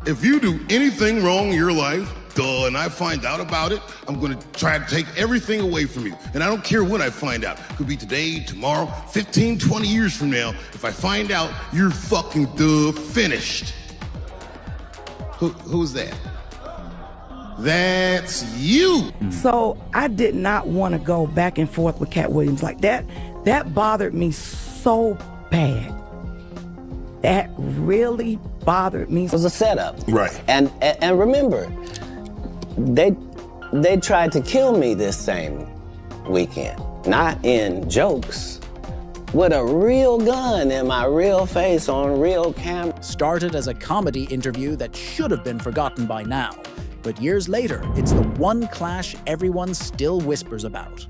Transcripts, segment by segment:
If you do anything wrong in your life, and I find out about it, I'm gonna try to take everything away from you. And I don't care when I find out. Could be today, tomorrow, 15, 20 years from now. If I find out, you're fucking finished. Who's that? That's you. So I did not want to go back and forth with Katt Williams like that. That bothered me so bad. That really bothered me. It was a setup. Right. And remember, they tried to kill me this same weekend. Not in jokes, with a real gun in my real face on real camera. Started as a comedy interview that should have been forgotten by now. But years later, it's the one clash everyone still whispers about.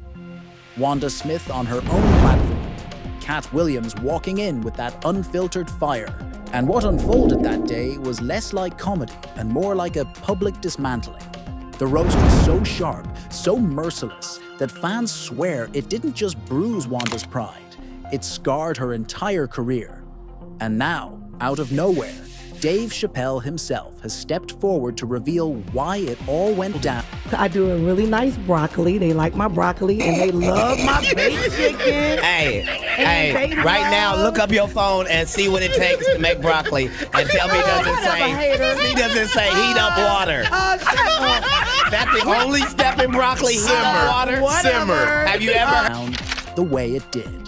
Wanda Smith on her own platform, Katt Williams walking in with that unfiltered fire. And what unfolded that day was less like comedy and more like a public dismantling. The roast was so sharp, so merciless, that fans swear it didn't just bruise Wanda's pride, it scarred her entire career. And now, out of nowhere, Dave Chappelle himself has stepped forward to reveal why it all went down. I do a really nice broccoli. They like my broccoli and they love my baked chicken. Hey, right now, look up your phone and see what it takes to make broccoli and tell me he doesn't say heat up water. That's the only step in broccoli, heat up water. Simmer. Have you ever Down the way it did.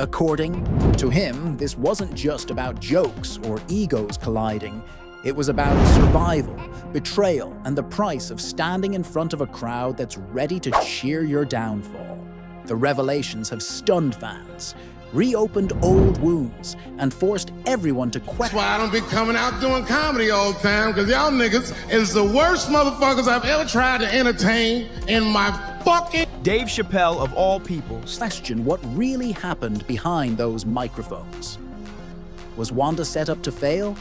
According to him, this wasn't just about jokes or egos colliding. It was about survival, betrayal, and the price of standing in front of a crowd that's ready to cheer your downfall. The revelations have stunned fans, reopened old wounds, and forced everyone to question. That's why I don't be coming out doing comedy all the time, because y'all niggas is the worst motherfuckers I've ever tried to entertain in my fucking... Dave Chappelle, of all people, Question what really happened behind those microphones. Was Wanda set up to fail?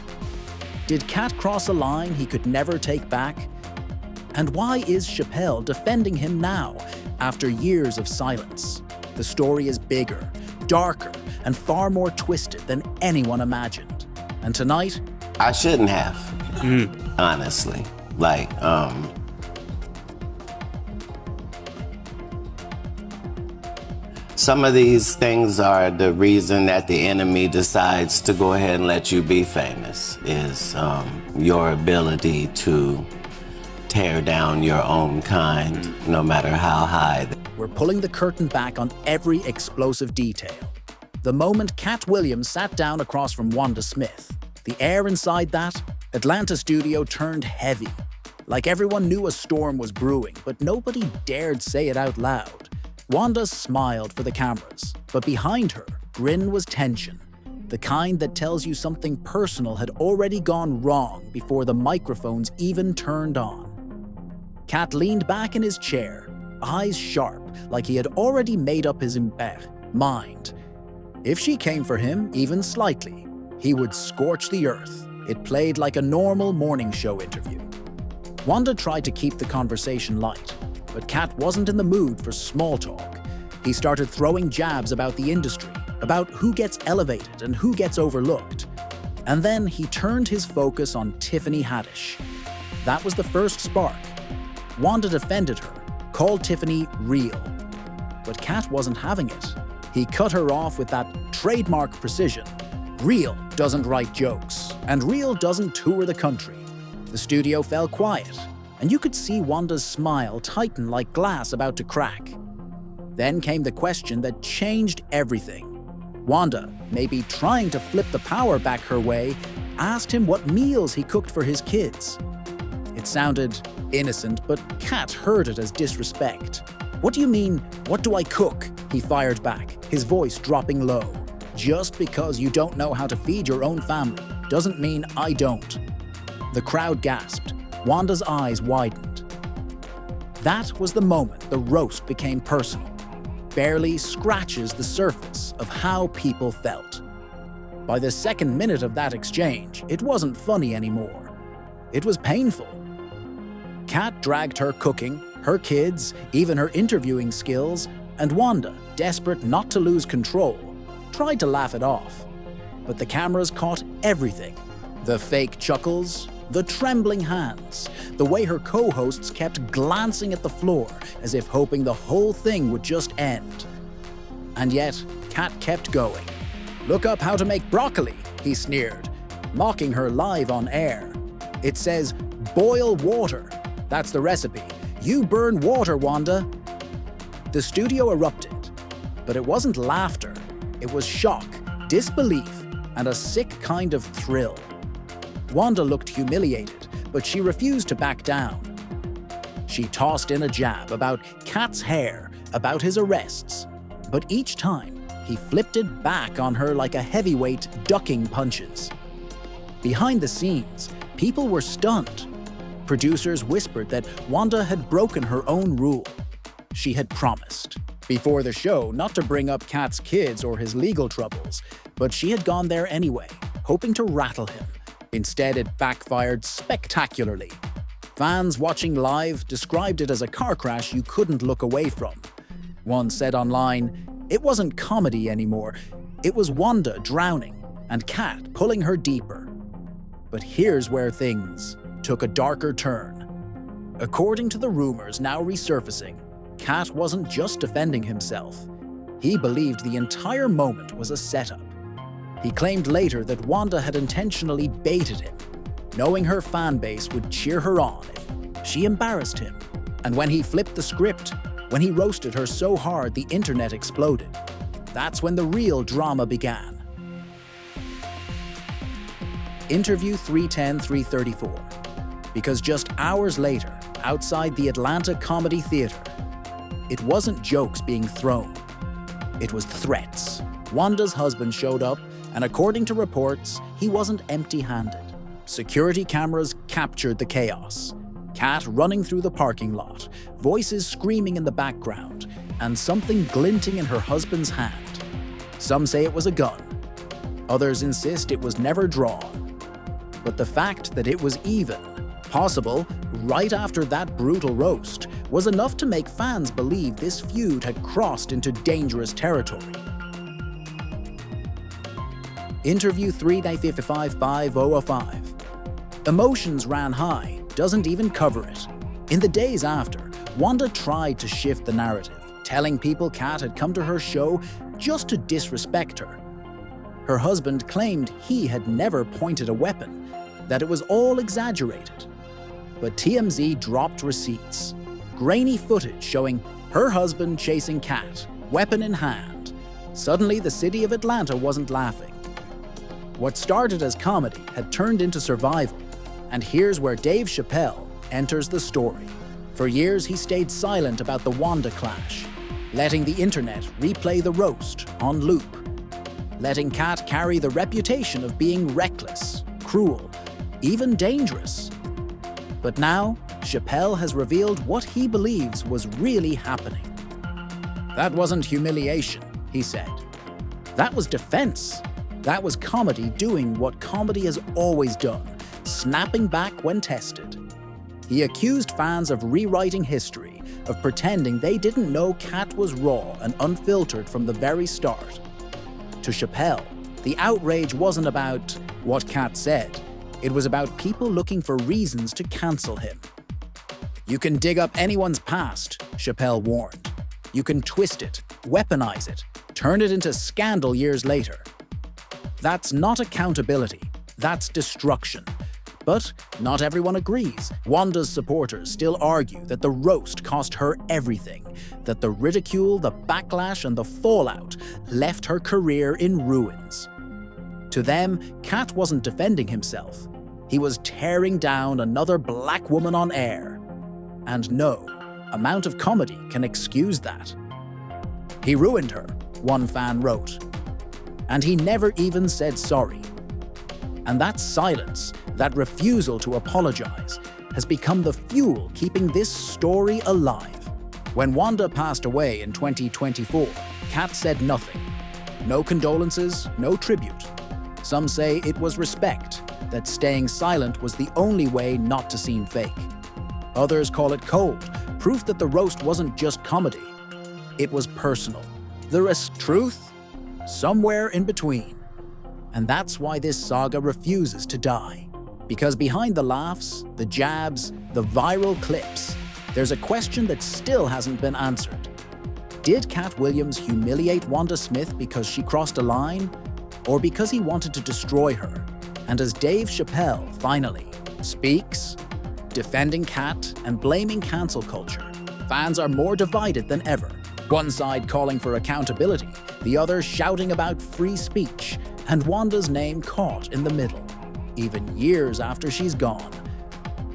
Did Katt cross a line he could never take back? And why is Chappelle defending him now, after years of silence? The story is bigger, darker, and far more twisted than anyone imagined. And tonight, I shouldn't have, honestly. Some of these things are the reason that the enemy decides to go ahead and let you be famous, is your ability to tear down your own kind, no matter how high. we're pulling the curtain back on every explosive detail. The moment Katt Williams sat down across from Wanda Smith, the air inside that Atlanta studio turned heavy. Like everyone knew a storm was brewing, but nobody dared say it out loud. Wanda smiled for the cameras, but behind her, grin was tension. The kind that tells you something personal had already gone wrong before the microphones even turned on. Katt leaned back in his chair, eyes sharp, like he had already made up his mind. If she came for him, even slightly, he would scorch the earth. It played like a normal morning show interview. Wanda tried to keep the conversation light, but Katt wasn't in the mood for small talk. He started throwing jabs about the industry, about who gets elevated and who gets overlooked. And then he turned his focus on Tiffany Haddish. That was the first spark. Wanda defended her, called Tiffany real. But Katt wasn't having it. He cut her off with that trademark precision. Real doesn't write jokes, and Real doesn't tour the country. The studio fell quiet, and you could see Wanda's smile tighten like glass about to crack. Then came the question that changed everything. Wanda, maybe trying to flip the power back her way, asked him what meals he cooked for his kids. It sounded innocent, but Katt heard it as disrespect. "What do you mean, what do I cook?" he fired back, his voice dropping low. "Just because you don't know how to feed your own family doesn't mean I don't." The crowd gasped. Wanda's eyes widened. That was the moment the roast became personal. Barely scratches the surface of how people felt. By the second minute of that exchange, it wasn't funny anymore. It was painful. Katt dragged her cooking, her kids, even her interviewing skills, and Wanda, desperate not to lose control, tried to laugh it off. but the cameras caught everything. The fake chuckles, the trembling hands, the way her co-hosts kept glancing at the floor as if hoping the whole thing would just end. And yet, Katt kept going. "Look up how to make broccoli," he sneered, mocking her live on air. "It says, boil water. That's the recipe. You burn water, Wanda." The studio erupted, but it wasn't laughter. It was shock, disbelief, and a sick kind of thrill. Wanda looked humiliated, but she refused to back down. She tossed in a jab about Katt's hair, about his arrests, but each time, he flipped it back on her like a heavyweight ducking punches. Behind the scenes, people were stunned. Producers whispered that Wanda had broken her own rule. She had promised before the show not to bring up Katt's kids or his legal troubles, but she had gone there anyway, hoping to rattle him. Instead, it backfired spectacularly. Fans watching live described it as a car crash you couldn't look away from. One said online, "It wasn't comedy anymore. It was Wanda drowning and Katt pulling her deeper." But here's where things took a darker turn. According to the rumors now resurfacing, Katt wasn't just defending himself. He believed the entire moment was a setup. He claimed later that Wanda had intentionally baited him, knowing her fan base would cheer her on if she embarrassed him. And when he flipped the script, when he roasted her so hard the internet exploded, that's when the real drama began. Interview 310-334. Because just hours later, outside the Atlanta Comedy Theater, it wasn't jokes being thrown. It was threats. Wanda's husband showed up, and according to reports, he wasn't empty-handed. Security cameras captured the chaos. Katt running through the parking lot, voices screaming in the background, and something glinting in her husband's hand. Some say it was a gun. Others insist it was never drawn. But the fact that it was even, possible right after that brutal roast, was enough to make fans believe this feud had crossed into dangerous territory. Interview 395-5005. Emotions ran high doesn't even cover it. In the days after, Wanda tried to shift the narrative, telling people Katt had come to her show just to disrespect her. Her husband claimed he had never pointed a weapon, that it was all exaggerated. But TMZ dropped receipts. Grainy footage showing her husband chasing Katt, weapon in hand. Suddenly, the city of Atlanta wasn't laughing. What started as comedy had turned into survival. And here's where Dave Chappelle enters the story. For years, he stayed silent about the Wanda clash, letting the internet replay the roast on loop, letting Katt carry the reputation of being reckless, cruel, even dangerous. But now, Chappelle has revealed what he believes was really happening. "That wasn't humiliation," he said. "That was defense. That was comedy doing what comedy has always done, snapping back when tested." He accused fans of rewriting history, of pretending they didn't know Katt was raw and unfiltered from the very start. To Chappelle, the outrage wasn't about what Katt said. It was about people looking for reasons to cancel him. "You can dig up anyone's past," Chappelle warned. "You can twist it, weaponize it, turn it into scandal years later. That's not accountability, that's destruction." But not everyone agrees. Wanda's supporters still argue that the roast cost her everything, that the ridicule, the backlash, and the fallout left her career in ruins. To them, Katt wasn't defending himself. He was tearing down another black woman on air. And no amount of comedy can excuse that. "He ruined her," one fan wrote. "And he never even said sorry." And that silence, that refusal to apologize, has become the fuel keeping this story alive. When Wanda passed away in 2024, Katt said nothing. No condolences, no tribute. Some say it was respect, that staying silent was the only way not to seem fake. Others call it cold, proof that the roast wasn't just comedy. It was personal. The truth? Somewhere in between. And that's why this saga refuses to die. Because behind the laughs, the jabs, the viral clips, there's a question that still hasn't been answered. Did Katt Williams humiliate Wanda Smith because she crossed a line? Or because he wanted to destroy her? And as Dave Chappelle finally speaks, defending Katt and blaming cancel culture, fans are more divided than ever. One side calling for accountability, the other shouting about free speech, and Wanda's name caught in the middle, even years after she's gone.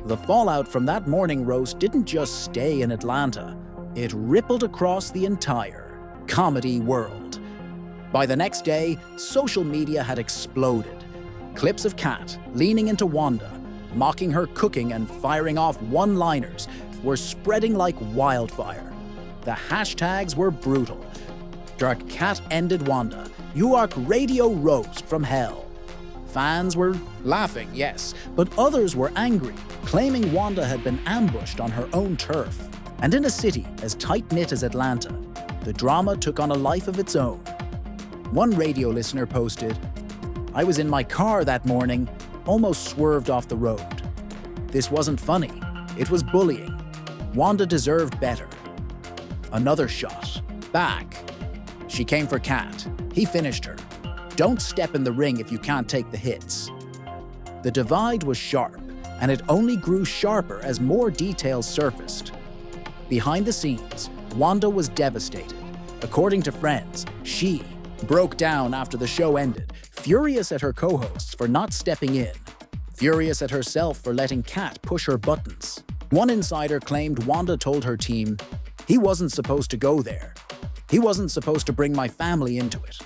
The fallout from that morning roast didn't just stay in Atlanta, it rippled across the entire comedy world. By the next day, social media had exploded. Clips of Katt leaning into Wanda, mocking her cooking and firing off one-liners were spreading like wildfire. The hashtags were brutal. Dark Katt ended Wanda, York radio roast from hell. Fans were laughing, yes, but others were angry, claiming Wanda had been ambushed on her own turf. And in a city as tight-knit as Atlanta, the drama took on a life of its own. One radio listener posted, "I was in my car that morning, almost swerved off the road. This wasn't funny, it was bullying. Wanda deserved better." Another shot. Back. She came for Katt. He finished her. Don't step in the ring if you can't take the hits. The divide was sharp, and it only grew sharper as more details surfaced. Behind the scenes, Wanda was devastated. According to friends, she broke down after the show ended, furious at her co-hosts for not stepping in, furious at herself for letting Katt push her buttons. One insider claimed Wanda told her team, "He wasn't supposed to go there. He wasn't supposed to bring my family into it."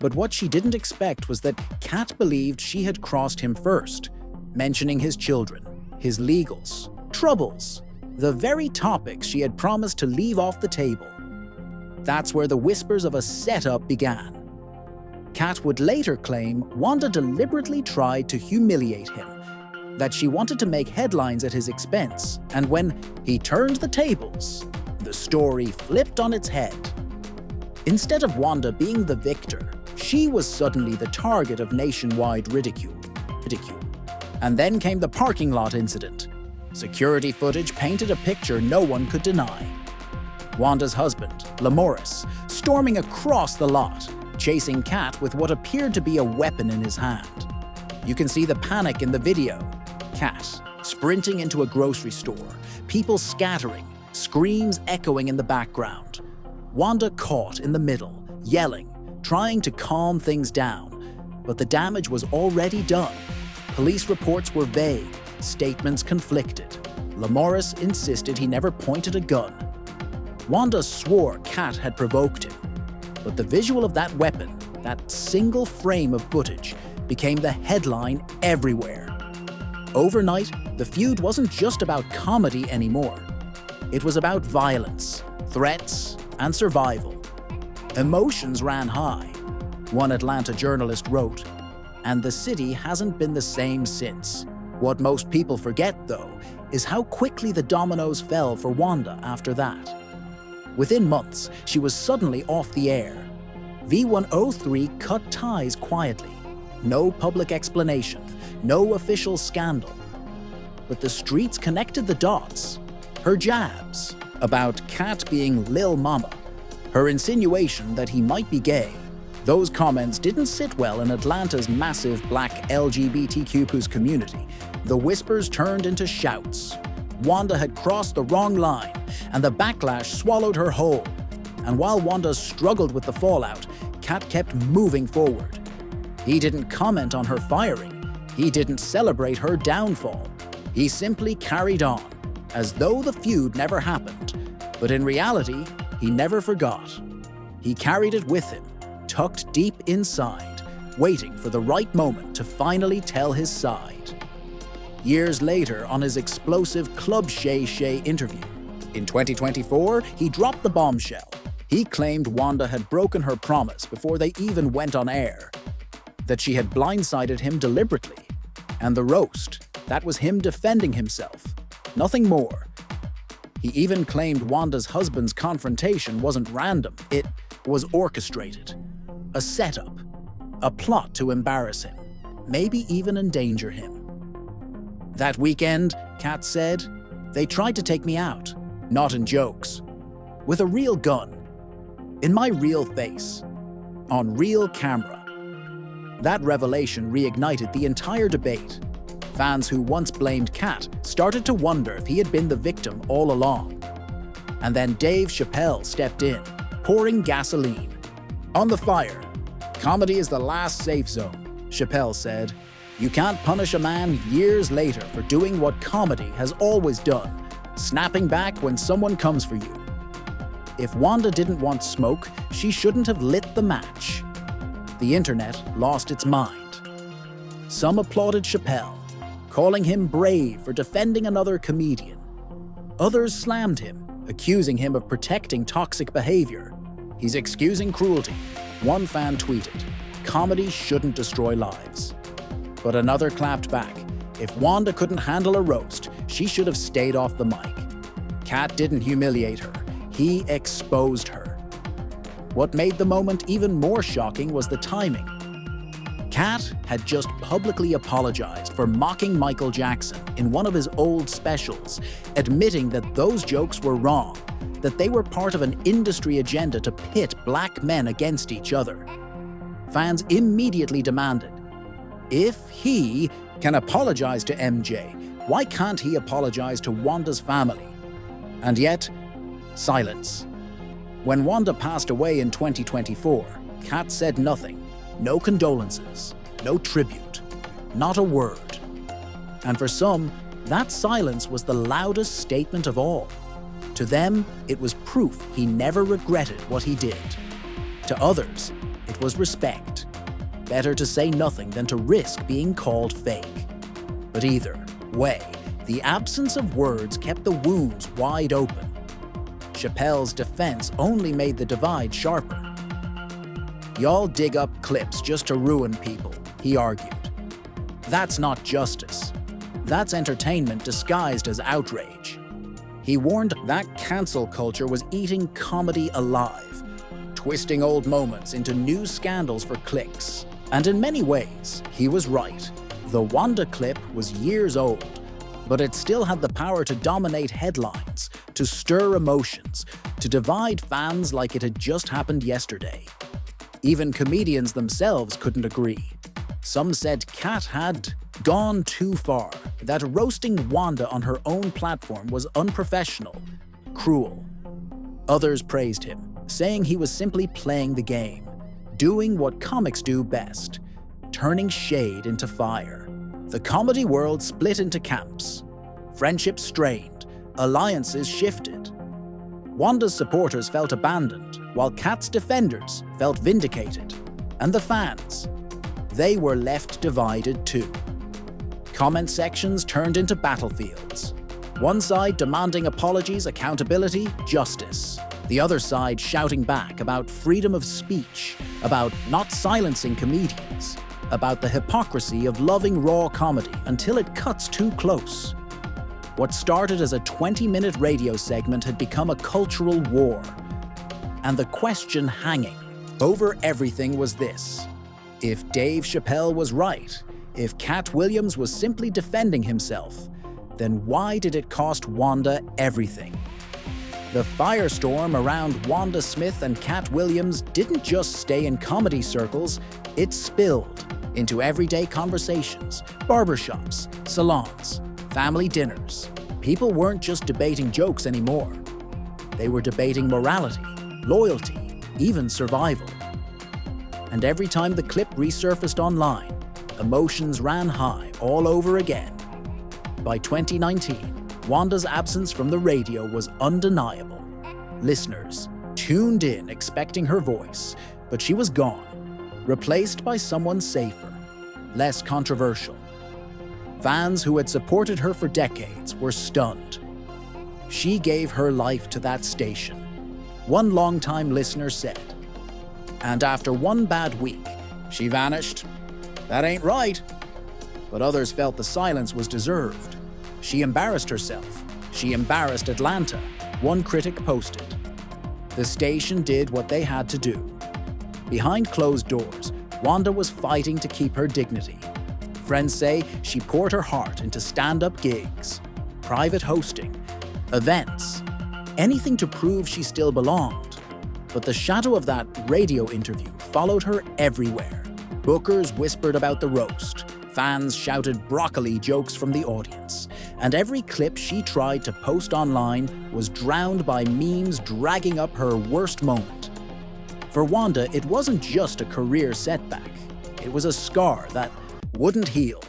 But what she didn't expect was that Katt believed she had crossed him first, mentioning his children, his legals, troubles, the very topics she had promised to leave off the table. That's where the whispers of a setup began. Katt would later claim Wanda deliberately tried to humiliate him, that she wanted to make headlines at his expense, and when he turned the tables, the story flipped on its head. Instead of Wanda being the victor, she was suddenly the target of nationwide ridicule. And then came the parking lot incident. Security footage painted a picture no one could deny. Wanda's husband, Lamorris, storming across the lot, chasing Katt with what appeared to be a weapon in his hand. You can see the panic in the video. Katt sprinting into a grocery store, people scattering, screams echoing in the background. Wanda caught in the middle, yelling, trying to calm things down. But the damage was already done. Police reports were vague, statements conflicted. Lamorris insisted he never pointed a gun. Wanda swore Katt had provoked him. But the visual of that weapon, that single frame of footage, became the headline everywhere. Overnight, the feud wasn't just about comedy anymore. It was about violence, threats, and survival. Emotions ran high, one Atlanta journalist wrote, and the city hasn't been the same since. What most people forget, though, is how quickly the dominoes fell for Wanda after that. Within months, she was suddenly off the air. V103 cut ties quietly. No public explanation, no official scandal. But the streets connected the dots. Her jabs about Katt being Lil Mama, her insinuation that he might be gay, those comments didn't sit well in Atlanta's massive black LGBTQ+ community. The whispers turned into shouts. Wanda had crossed the wrong line, and the backlash swallowed her whole. And while Wanda struggled with the fallout, Katt kept moving forward. He didn't comment on her firing. He didn't celebrate her downfall. He simply carried on, as though the feud never happened. But in reality, he never forgot. He carried it with him, tucked deep inside, waiting for the right moment to finally tell his side. Years later, on his explosive Club Shay Shay interview, in 2024, he dropped the bombshell. He claimed Wanda had broken her promise before they even went on air, that she had blindsided him deliberately. And the roast, that was him defending himself, nothing more. He even claimed Wanda's husband's confrontation wasn't random, it was orchestrated. A setup. a plot to embarrass him, maybe even endanger him. That weekend, Katt said, they tried to take me out, not in jokes, with a real gun, in my real face, on real camera. That revelation reignited the entire debate. Fans who once blamed Katt started to wonder if he had been the victim all along. And then Dave Chappelle stepped in, pouring gasoline on the fire. Comedy is the last safe zone, Chappelle said. You can't punish a man years later for doing what comedy has always done, snapping back when someone comes for you. If Wanda didn't want smoke, she shouldn't have lit the match. The internet lost its mind. Some applauded Chappelle, calling him brave for defending another comedian. Others slammed him, accusing him of protecting toxic behavior. He's excusing cruelty. One fan tweeted, "Comedy shouldn't destroy lives." But another clapped back. If Wanda couldn't handle a roast, she should have stayed off the mic. Katt didn't humiliate her. He exposed her. What made the moment even more shocking was the timing. Katt had just publicly apologized for mocking Michael Jackson in one of his old specials, admitting that those jokes were wrong, that they were part of an industry agenda to pit black men against each other. Fans immediately demanded, if he can apologize to MJ, why can't he apologize to Wanda's family? And yet, silence. When Wanda passed away in 2024, Katt said nothing. No condolences, no tribute, not a word. And for some, that silence was the loudest statement of all. To them, it was proof he never regretted what he did. To others, it was respect. Better to say nothing than to risk being called fake. But either way, the absence of words kept the wounds wide open. Chappelle's defense only made the divide sharper. Y'all dig up clips just to ruin people, he argued. That's not justice. That's entertainment disguised as outrage. He warned that cancel culture was eating comedy alive, twisting old moments into new scandals for clicks. And in many ways, he was right. The Wanda clip was years old, but it still had the power to dominate headlines, to stir emotions, to divide fans like it had just happened yesterday. Even comedians themselves couldn't agree. Some said Katt had gone too far, that roasting Wanda on her own platform was unprofessional, cruel. Others praised him, saying he was simply playing the game, doing what comics do best, turning shade into fire. The comedy world split into camps. Friendships strained, alliances shifted. Wanda's supporters felt abandoned, while Katt's defenders felt vindicated. And the fans, they were left divided too. Comment sections turned into battlefields. One side demanding apologies, accountability, justice. The other side shouting back about freedom of speech, about not silencing comedians, about the hypocrisy of loving raw comedy until it cuts too close. What started as a 20-minute radio segment had become a cultural war. And the question hanging over everything was this: if Dave Chappelle was right, if Katt Williams was simply defending himself, then why did it cost Wanda everything? The firestorm around Wanda Smith and Katt Williams didn't just stay in comedy circles, it spilled into everyday conversations, barbershops, salons, family dinners. People weren't just debating jokes anymore. They were debating morality, loyalty, even survival. And every time the clip resurfaced online, emotions ran high all over again. By 2019, Wanda's absence from the radio was undeniable. Listeners tuned in expecting her voice, but she was gone, replaced by someone safer, less controversial. Fans who had supported her for decades were stunned. She gave her life to that station, one longtime listener said. And after one bad week, she vanished. That ain't right. But others felt the silence was deserved. She embarrassed herself. She embarrassed Atlanta, one critic posted. The station did what they had to do. Behind closed doors, Wanda was fighting to keep her dignity. Friends say she poured her heart into stand-up gigs, private hosting, events, anything to prove she still belonged. But the shadow of that radio interview followed her everywhere. Bookers whispered about the roast, fans shouted broccoli jokes from the audience, and every clip she tried to post online was drowned by memes dragging up her worst moment. For Wanda, it wasn't just a career setback. It was a scar that wouldn't heal.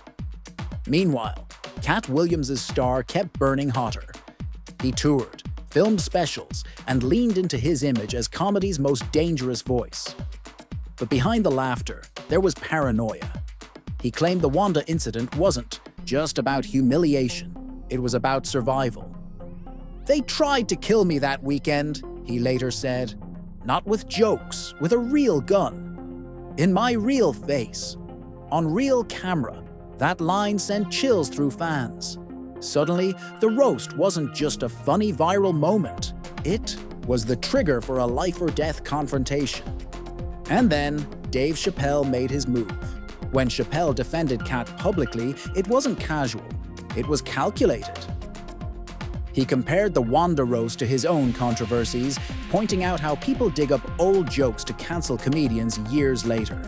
Meanwhile, Katt Williams' star kept burning hotter. He toured, filmed specials, and leaned into his image as comedy's most dangerous voice. But behind the laughter, there was paranoia. He claimed the Wanda incident wasn't just about humiliation, it was about survival. "They tried to kill me that weekend," he later said. "Not with jokes, with a real gun. In my real face. On real camera." That line sent chills through fans. Suddenly, the roast wasn't just a funny viral moment. It was the trigger for a life-or-death confrontation. And then, Dave Chappelle made his move. When Chappelle defended Katt publicly, it wasn't casual. It was calculated. He compared the Wanda roast to his own controversies, pointing out how people dig up old jokes to cancel comedians years later.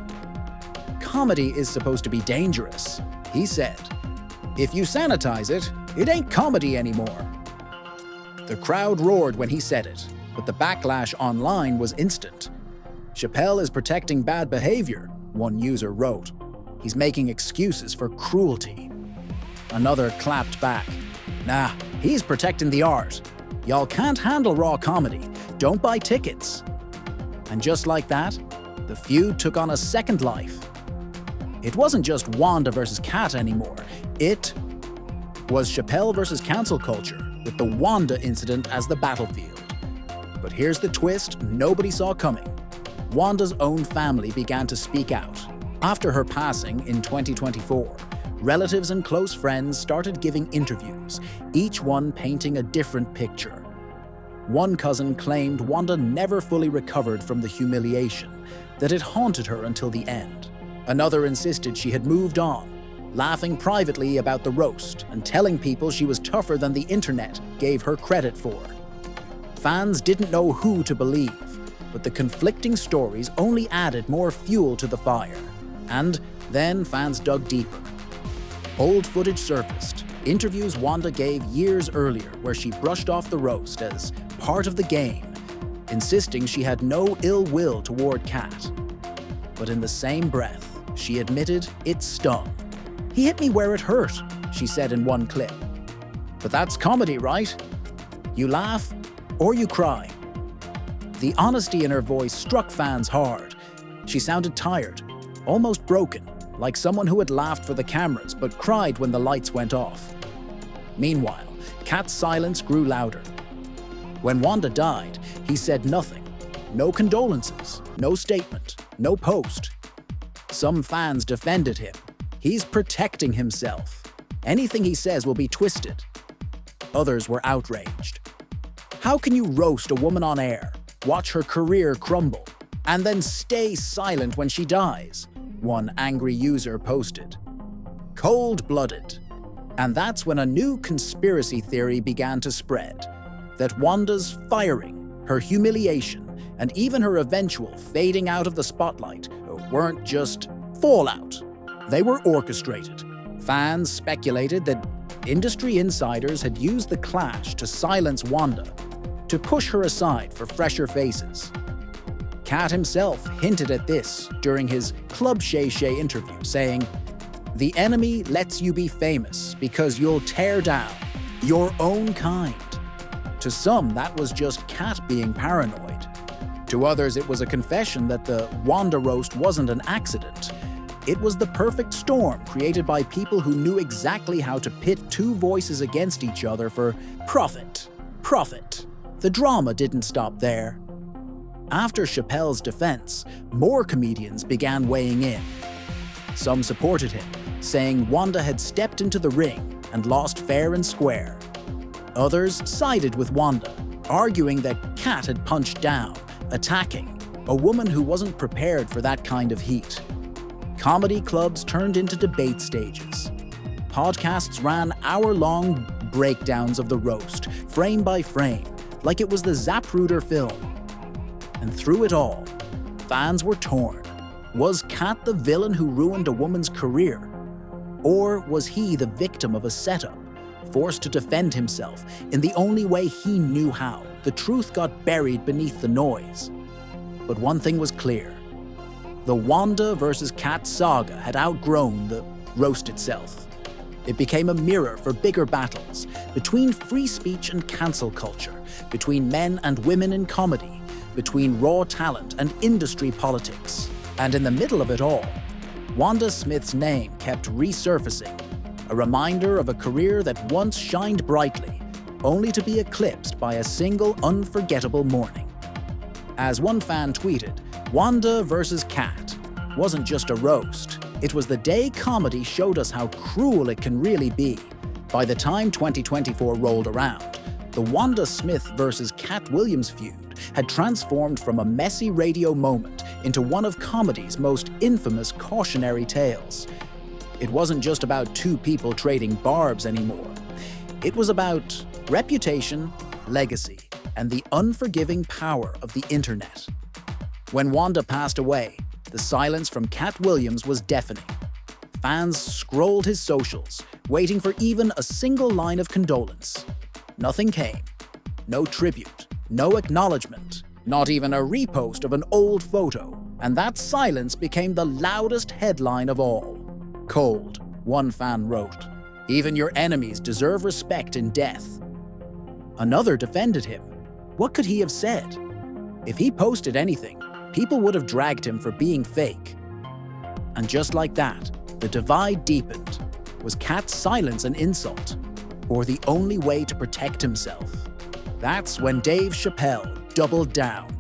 "Comedy is supposed to be dangerous," he said. "If you sanitize it, it ain't comedy anymore." The crowd roared when he said it, but the backlash online was instant. "Chappelle is protecting bad behavior," one user wrote. "He's making excuses for cruelty." Another clapped back. "Nah, he's protecting the art. Y'all can't handle raw comedy. Don't buy tickets." And just like that, the feud took on a second life. It wasn't just Wanda versus Katt anymore. It was Chappelle versus cancel culture, with the Wanda incident as the battlefield. But here's the twist nobody saw coming. Wanda's own family began to speak out. After her passing in 2024, relatives and close friends started giving interviews, each one painting a different picture. One cousin claimed Wanda never fully recovered from the humiliation, that it haunted her until the end. Another insisted she had moved on, laughing privately about the roast and telling people she was tougher than the internet gave her credit for. Fans didn't know who to believe, but the conflicting stories only added more fuel to the fire. And then fans dug deeper. Old footage surfaced, interviews Wanda gave years earlier where she brushed off the roast as part of the game, insisting she had no ill will toward Katt. But in the same breath, she admitted it stung. "He hit me where it hurt," she said in one clip. "But that's comedy, right? You laugh or you cry." The honesty in her voice struck fans hard. She sounded tired, almost broken, like someone who had laughed for the cameras but cried when the lights went off. Meanwhile, Katt's silence grew louder. When Wanda died, he said nothing. No condolences, no statement, no post. Some fans defended him. He's protecting himself. Anything he says will be twisted. Others were outraged. How can you roast a woman on air, watch her career crumble, and then stay silent when she dies? One angry user posted. Cold-blooded. And that's when a new conspiracy theory began to spread. That Wanda's firing, her humiliation, and even her eventual fading out of the spotlight weren't just fallout. They were orchestrated. Fans speculated that industry insiders had used the clash to silence Wanda, to push her aside for fresher faces. Katt himself hinted at this during his Club Shay Shay interview, saying, "The enemy lets you be famous because you'll tear down your own kind." To some, that was just Katt being paranoid. To others, it was a confession that the Wanda roast wasn't an accident. It was the perfect storm created by people who knew exactly how to pit two voices against each other for profit. Profit. The drama didn't stop there. After Chappelle's defense, more comedians began weighing in. Some supported him, saying Wanda had stepped into the ring and lost fair and square. Others sided with Wanda, arguing that Katt had punched down, attacking, a woman who wasn't prepared for that kind of heat. Comedy clubs turned into debate stages. Podcasts ran hour-long breakdowns of the roast, frame by frame, like it was the Zapruder film. And through it all, fans were torn. Was Katt the villain who ruined a woman's career? Or was he the victim of a setup, forced to defend himself in the only way he knew how? The truth got buried beneath the noise. But one thing was clear. The Wanda versus Katt saga had outgrown the roast itself. It became a mirror for bigger battles between free speech and cancel culture, between men and women in comedy, between raw talent and industry politics. And in the middle of it all, Wanda Smith's name kept resurfacing, a reminder of a career that once shined brightly, only to be eclipsed by a single unforgettable morning. As one fan tweeted, Wanda versus Katt wasn't just a roast. It was the day comedy showed us how cruel it can really be. By the time 2024 rolled around, the Wanda Smith versus Katt Williams feud had transformed from a messy radio moment into one of comedy's most infamous cautionary tales. It wasn't just about two people trading barbs anymore. It was about reputation, legacy, and the unforgiving power of the internet. When Wanda passed away, the silence from Katt Williams was deafening. Fans scrolled his socials, waiting for even a single line of condolence. Nothing came. No tribute, no acknowledgement, not even a repost of an old photo. And that silence became the loudest headline of all. Cold, one fan wrote. Even your enemies deserve respect in death. Another defended him. What could he have said? If he posted anything, people would have dragged him for being fake. And just like that, the divide deepened. Was Katt's silence an insult, or the only way to protect himself? That's when Dave Chappelle doubled down.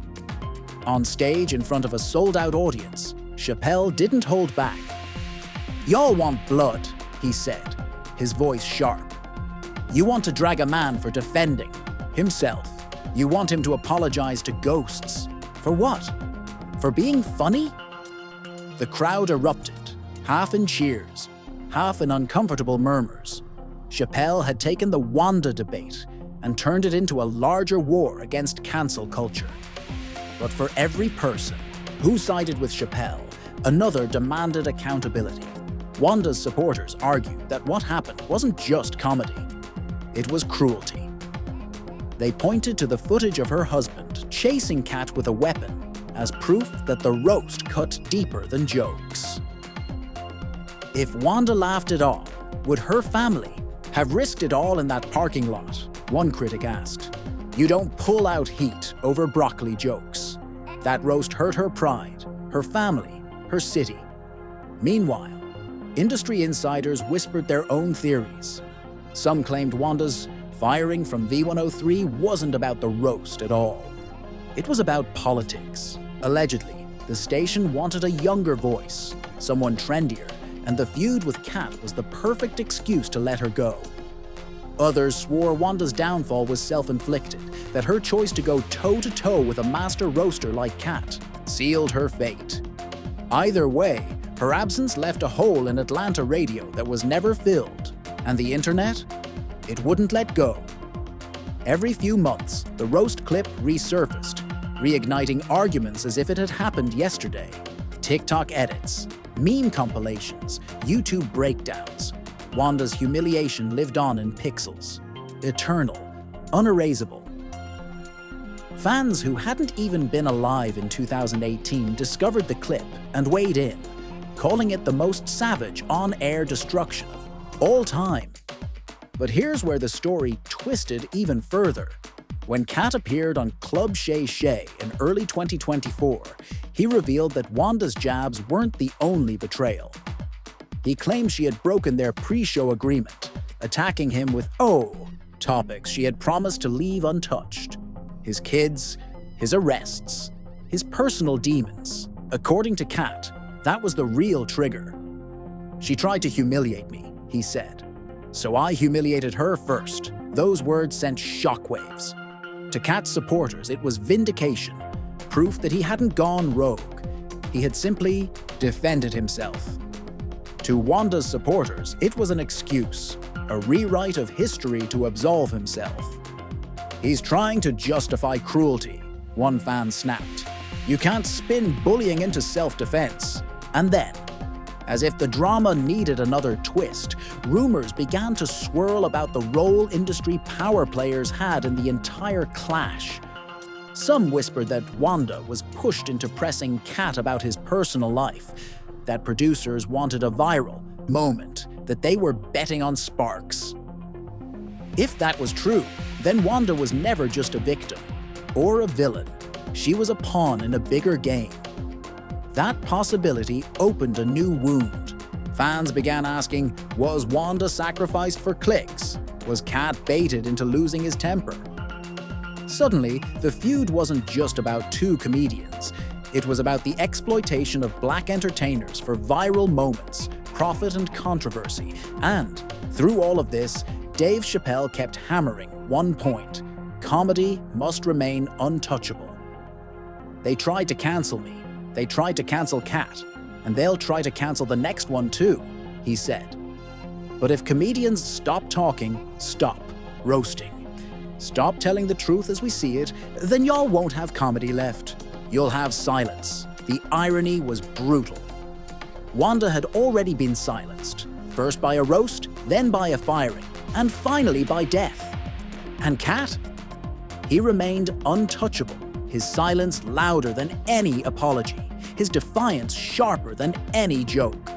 On stage in front of a sold-out audience, Chappelle didn't hold back. "Y'all want blood," he said, his voice sharp. "You want to drag a man for defending himself. You want him to apologize to ghosts. For what? For being funny?" The crowd erupted, half in cheers, half in uncomfortable murmurs. Chappelle had taken the Wanda debate and turned it into a larger war against cancel culture. But for every person who sided with Chappelle, another demanded accountability. Wanda's supporters argued that what happened wasn't just comedy, it was cruelty. They pointed to the footage of her husband chasing Katt with a weapon as proof that the roast cut deeper than jokes. If Wanda laughed it off, would her family have risked it all in that parking lot? One critic asked. You don't pull out heat over broccoli jokes. That roast hurt her pride, her family, her city. Meanwhile, industry insiders whispered their own theories. Some claimed Wanda's firing from V103 wasn't about the roast at all. It was about politics. Allegedly, the station wanted a younger voice, someone trendier, and the feud with Katt was the perfect excuse to let her go. Others swore Wanda's downfall was self-inflicted, that her choice to go toe-to-toe with a master roaster like Katt sealed her fate. Either way, her absence left a hole in Atlanta radio that was never filled, and the internet? It wouldn't let go. Every few months, the roast clip resurfaced, reigniting arguments as if it had happened yesterday. TikTok edits, meme compilations, YouTube breakdowns. Wanda's humiliation lived on in pixels, eternal, unerasable. Fans who hadn't even been alive in 2018 discovered the clip and weighed in, calling it the most savage on-air destruction of all time. But here's where the story twisted even further. When Katt appeared on Club Shay Shay in early 2024, he revealed that Wanda's jabs weren't the only betrayal. He claimed she had broken their pre-show agreement, attacking him with topics she had promised to leave untouched. His kids, his arrests, his personal demons. According to Katt, that was the real trigger. She tried to humiliate me, he said. So I humiliated her first. Those words sent shockwaves. To Katt's supporters, it was vindication, proof that he hadn't gone rogue. He had simply defended himself. To Wanda's supporters, it was an excuse, a rewrite of history to absolve himself. "He's trying to justify cruelty," one fan snapped. "You can't spin bullying into self-defense." And then, as if the drama needed another twist, rumors began to swirl about the role industry power players had in the entire clash. Some whispered that Wanda was pushed into pressing Katt about his personal life, that producers wanted a viral moment, that they were betting on sparks. If that was true, then Wanda was never just a victim or a villain. She was a pawn in a bigger game. That possibility opened a new wound. Fans began asking, was Wanda sacrificed for clicks? Was Katt baited into losing his temper? Suddenly, the feud wasn't just about two comedians. It was about the exploitation of black entertainers for viral moments, profit and controversy. And through all of this, Dave Chappelle kept hammering one point: comedy must remain untouchable. "They tried to cancel me. They tried to cancel Katt, and they'll try to cancel the next one too," he said. But if comedians stop talking, stop roasting, stop telling the truth as we see it, then y'all won't have comedy left. You'll have silence. The irony was brutal. Wanda had already been silenced, first by a roast, then by a firing, and finally by death. And Katt? He remained untouchable, his silence louder than any apology, his defiance sharper than any joke.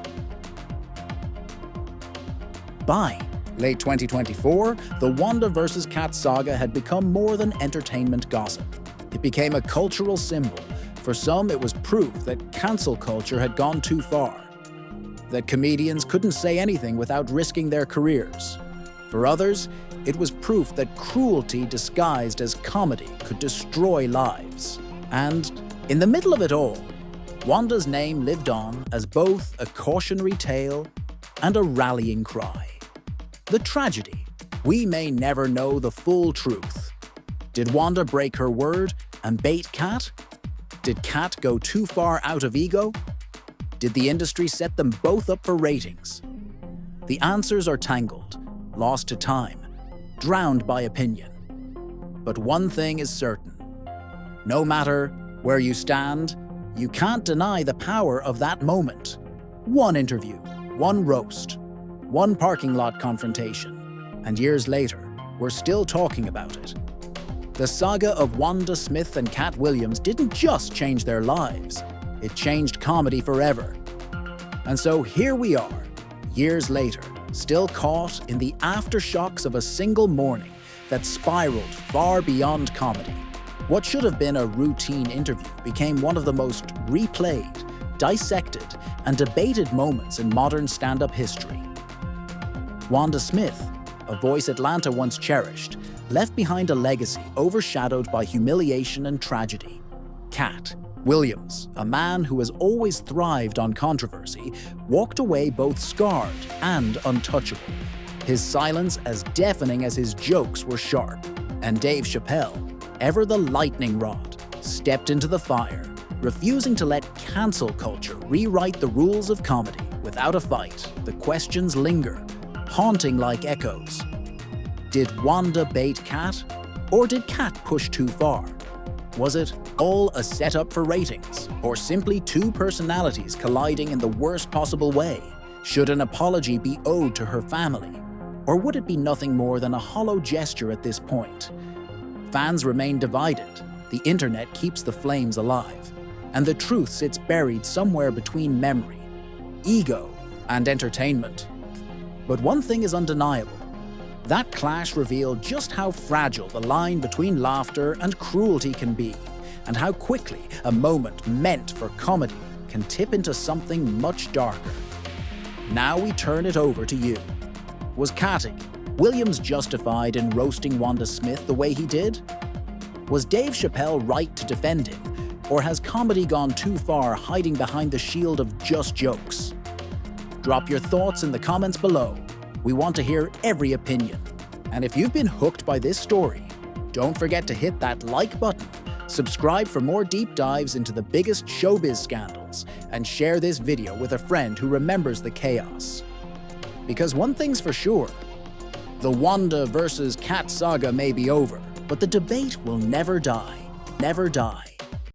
By late 2024, the Wanda vs. Katt saga had become more than entertainment gossip. It became a cultural symbol. For some, it was proof that cancel culture had gone too far, that comedians couldn't say anything without risking their careers. For others, it was proof that cruelty disguised as comedy could destroy lives. And in the middle of it all, Wanda's name lived on as both a cautionary tale and a rallying cry. The tragedy: we may never know the full truth. Did Wanda break her word and bait Katt? Did Katt go too far out of ego? Did the industry set them both up for ratings? The answers are tangled, lost to time, drowned by opinion. But one thing is certain: no matter where you stand, you can't deny the power of that moment. One interview, one roast, one parking lot confrontation, and years later, we're still talking about it. The saga of Wanda Smith and Katt Williams didn't just change their lives, it changed comedy forever. And so here we are, years later, still caught in the aftershocks of a single morning that spiraled far beyond comedy. What should have been a routine interview became one of the most replayed, dissected, and debated moments in modern stand-up history. Wanda Smith, a voice Atlanta once cherished, left behind a legacy overshadowed by humiliation and tragedy. Katt Williams, a man who has always thrived on controversy, walked away both scarred and untouchable, his silence as deafening as his jokes were sharp. And Dave Chappelle, ever the lightning rod, stepped into the fire, refusing to let cancel culture rewrite the rules of comedy. Without a fight, the questions linger, haunting like echoes. Did Wanda bait Katt? Or did Katt push too far? Was it all a setup for ratings? Or simply two personalities colliding in the worst possible way? Should an apology be owed to her family? Or would it be nothing more than a hollow gesture at this point? Fans remain divided. The internet keeps the flames alive. And the truth sits buried somewhere between memory, ego, and entertainment. But one thing is undeniable. That clash revealed just how fragile the line between laughter and cruelty can be, and how quickly a moment meant for comedy can tip into something much darker. Now we turn it over to you. Was Katt Williams justified in roasting Wanda Smith the way he did? Was Dave Chappelle right to defend him, or has comedy gone too far hiding behind the shield of just jokes? Drop your thoughts in the comments below. We want to hear every opinion. And if you've been hooked by this story, don't forget to hit that like button, Subscribe for more deep dives into the biggest showbiz scandals, and share this video with a friend who remembers the chaos. Because one thing's for sure, the Wanda versus Katt saga may be over, but the debate will never die. Never die.